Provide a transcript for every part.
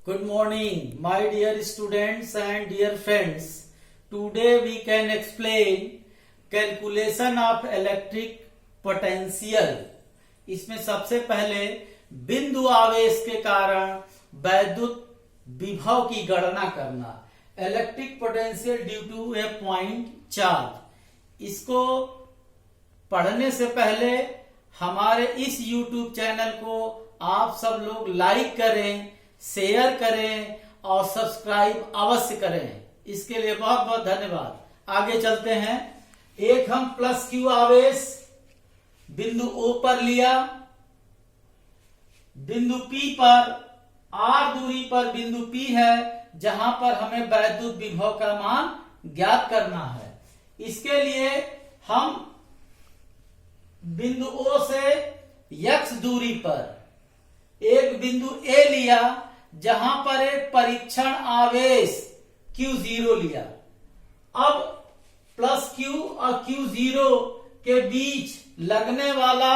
Good morning, my dear students and dear friends. Today we can explain calculation of electric potential. इसमें सबसे पहले बिंदु आवेश के कारण वैद्युत विभव की गणना करना. Electric potential due to a point charge. इसको पढ़ने से पहले हमारे इस YouTube चैनल को आप सब लोग लाइक करें, शेयर करें और सब्सक्राइब अवश्य करें. इसके लिए बहुत बहुत धन्यवाद. आगे चलते हैं. एक हम प्लस क्यू आवेश बिंदु O पर लिया. बिंदु P पर R दूरी पर बिंदु P है जहां पर हमें वैद्युत विभव का मान ज्ञात करना है. इसके लिए हम बिंदु O से x दूरी पर एक बिंदु A लिया जहां पर एक परीक्षण आवेश Q0 लिया. अब प्लस Q और Q0 के बीच लगने वाला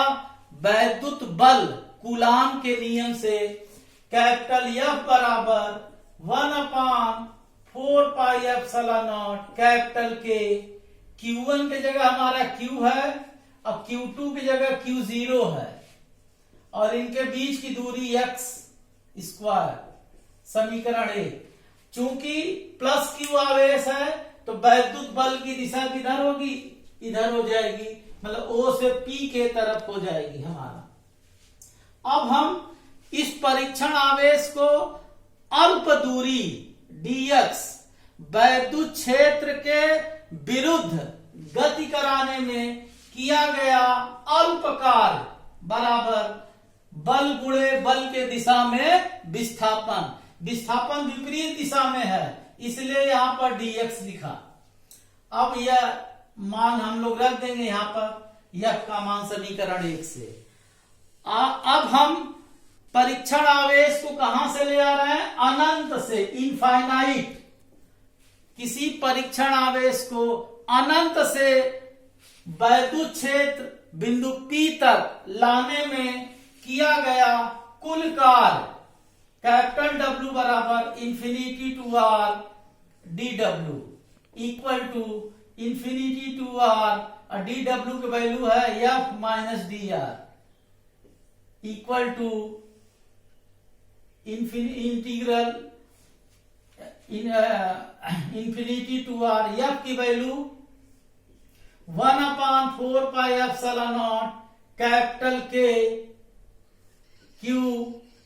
वैद्युत बल कूलाम के नियम से कैपिटल F बराबर 1/4 pi epsilon naught capital K. Q1 की जगह हमारा Q है, अब Q2 की जगह Q0 है और इनके बीच की दूरी x स्क्वायर. समीकरण 1. चूंकि प्लस Q आवेश है तो वैद्युत बल की दिशा किधर होगी? इधर हो जाएगी, मतलब O से P के तरफ हो जाएगी हमारा. अब हम इस परीक्षण आवेश को अल्प दूरी dx वैद्युत क्षेत्र के विरुद्ध गति कराने में किया गया अल्प कार्य बराबर बल गुणे बल के दिशा में विस्थापन. विस्थापन विपरीत दिशा में है इसलिए यहां पर dx लिखा. अब यह मान हम लोग रख देंगे यहां पर. यह का मान समीकरण 1 से. अब हम परीक्षण आवेश को कहां से ले आ रहे हैं? अनंत से, इनफाइनाइट. किसी परीक्षण आवेश को अनंत से वैद्युत क्षेत्र बिंदु P तक लाने में किया गया कुल कार्य कैपिटल W बराबर infinity to R dW equal to infinity to R और dW की वैल्यू है F minus dr equal to integral infinity to R. F की value 1/4 pi epsilon naught capital K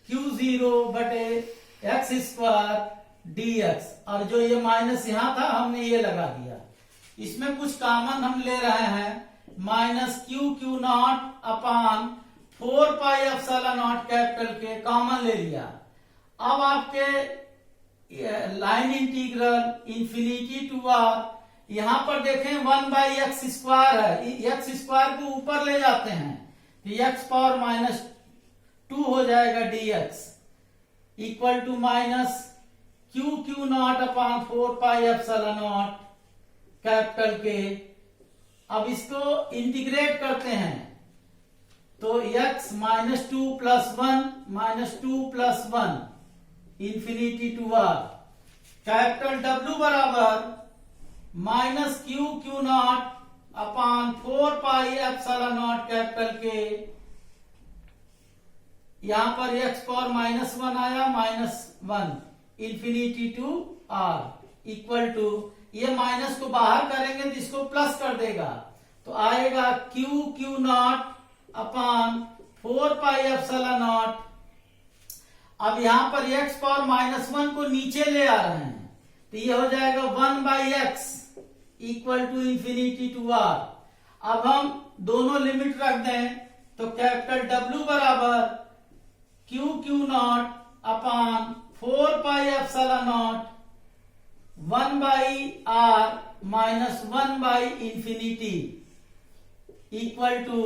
Q0 बटे x स्क्वायर dx. और जो ये minus यहां था हमने ये लगा दिया. इसमें कुछ कॉमन हम ले रहे हैं. Minus Q naught upon 4 pi epsilon naught capital K common ले लिया. अब आपके line integral infinity to R. यहां पर देखें 1/x स्क्वायर है. x स्क्वायर को ऊपर ले जाते हैं तो x पावर माइनस 2 हो जाएगा dx equal to minus Q naught upon 4 pi epsilon naught capital K. अब इसको इंटीग्रेट करते हैं तो x minus 2 plus 1 infinity to R. Capital W बराबर minus Q naught upon 4 pi epsilon naught capital K. यहां पर x पावर माइनस 1 आया, -1 infinity to R equal to, ये माइनस को बाहर करेंगे तो इसको प्लस कर देगा तो आएगा Q naught upon 4 pi epsilon not. अब यहां पर x पावर -1 को नीचे ले आ रहे हैं तो ये हो जाएगा 1/x equal to infinity to R. अब हम दोनों लिमिट रख दें तो कैपिटल W बराबर Q naught upon 4 pi epsilon naught 1/R minus 1/इंफिनिटी equal to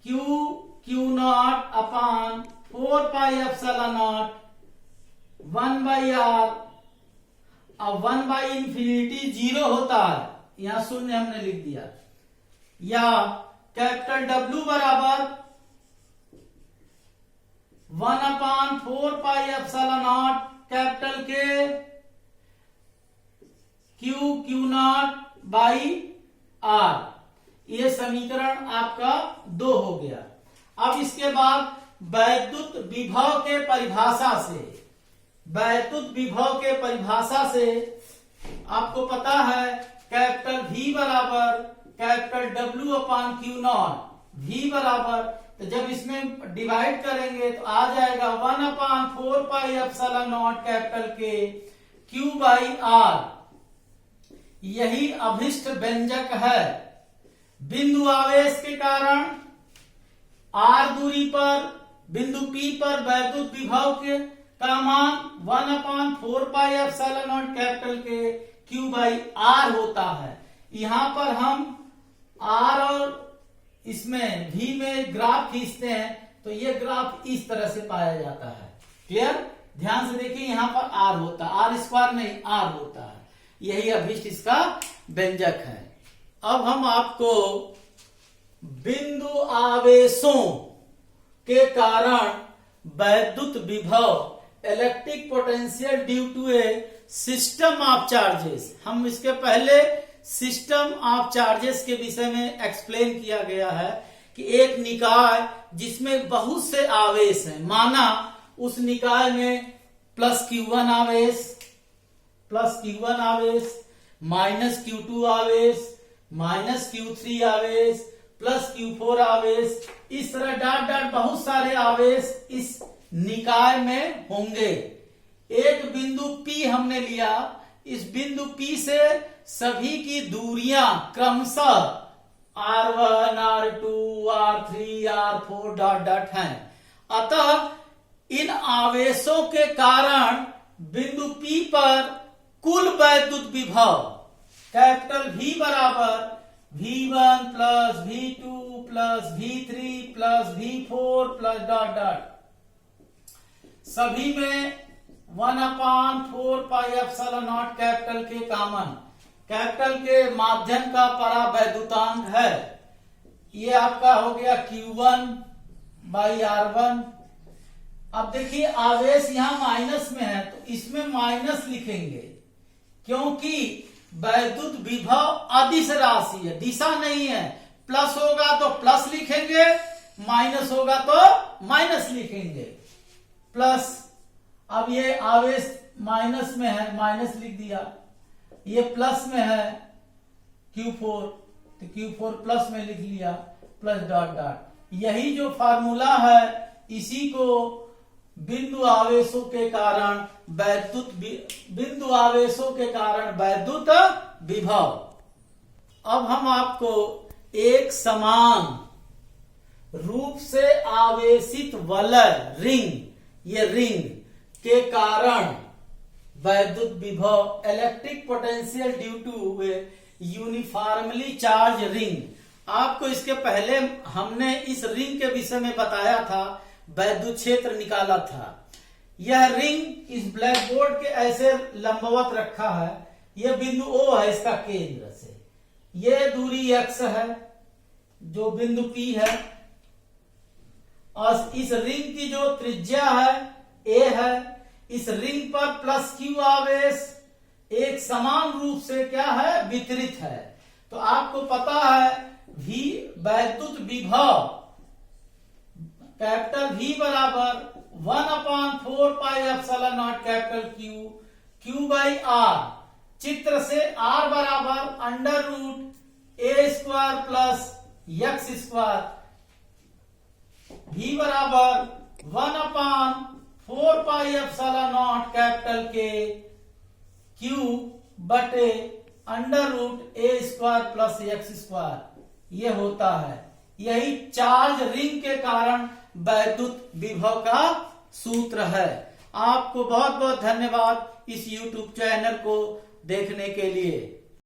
Q naught upon 4 pi epsilon naught 1/R. अब 1/इंफिनिटी 0 होता है, यहां शून्य हमने लिख दिया. या कैपिटल W बराबर 1/4πε0 कैपिटल के क्यू नॉट बाई आर। ये समीकरण आपका 2 हो गया। अब इसके बाद वैद्युत विभव के परिभाषा से आपको पता है कैपिटल V बराबर कैपिटल W/Q0। V बराबर, तो जब इसमें डिवाइड करेंगे तो आ जाएगा 1/4πε0 कैपिटल के Q बाई R। यही अभिष्ट व्यंजक है। बिंदु आवेश के कारण R दूरी पर बिंदु P पर वैद्युत विभव के का मान 1/4πε0 कैपिटल के Q बाई R होता है। यहां पर हम R और इसमें V में ग्राफ खींचते हैं तो ये ग्राफ इस तरह से पाया जाता है। क्लियर? ध्यान से देखिए, यहां पर R होता है, R² नहीं, R होता है। यही अभिष्ट इसका व्यंजक है। अब हम आपको बिंदु आवेशों के कारण वैद्युत विभव electric potential due to a system of charges, हम इसके पहले सिस्टम ऑफ चार्जेस के विषय में एक्सप्लेन किया गया है कि एक निकाय जिसमें बहुत से आवेश हैं, माना उस निकाय में +Q1 आवेश, -Q2 आवेश, -Q3 आवेश, +Q4 आवेश, इस तरह डॉट डॉट बहुत सारे आवेश इस निकाय में होंगे। एक बिंदु P हमने लिया, इस बिंदु P से सभी की दूरियां क्रमशः R1, R2, R3, R4 dot dot हैं। अतः इन आवेशों के कारण बिंदु P पर कुल वैद्युत विभव कैपिटल V बराबर V1 plus V2 plus V3 plus V4 plus dot dot, सभी में 1/4πε0 कैपिटल के कॉमन, कैपिटल के माध्यम का परावैद्युतांक है। ये आपका हो गया Q1 बाई R1। अब देखिए आवेश यहां माइनस में है तो इसमें माइनस लिखेंगे, क्योंकि वैद्युत विभव अदिश राशि है, दिशा नहीं है। प्लस होगा तो प्लस लिखेंगे, माइनस होगा तो माइनस लिखेंगे। प्लस, अब ये आवेश माइनस में है, माइनस लिख दिया। ये प्लस में है Q4 तो Q4 प्लस में लिख लिया, प्लस डॉट डॉट। यही जो फार्मूला है इसी को बिंदु आवेशों के कारण वैद्युत विभव। अब हम आपको एक समान रूप से आवेशित वलय ये रिंग के कारण वैद्युत विभव electric potential due to uniformly charge ring. आपको इसके पहले हमने इस रिंग के विषय में बताया था, वैद्युत क्षेत्र निकाला था। यह रिंग इस ब्लैक बोर्ड के ऐसे लंबवत रखा है, यह बिंदु O है इसका केंद्र से, यह दूरी x है जो बिंदु P है, और इस रिंग की जो त्रिज्या है A है। इस रिंग पर +Q आवेश एक समान रूप से क्या है, वितरित है। तो आपको पता है वैद्युत विभव कैपिटल V बराबर 1/4πε0 कैपिटल Q बाई R। चित्र से R बराबर √a² प्लस x², V बराबर 1/4πε0 कैपिटल के Q बटे √a² प्लस x², ये होता है। यही चार्ज रिंग के कारण वैद्युत विभव का सूत्र है। आपको बहुत बहुत धन्यवाद इस YouTube चैनल को देखने के लिए।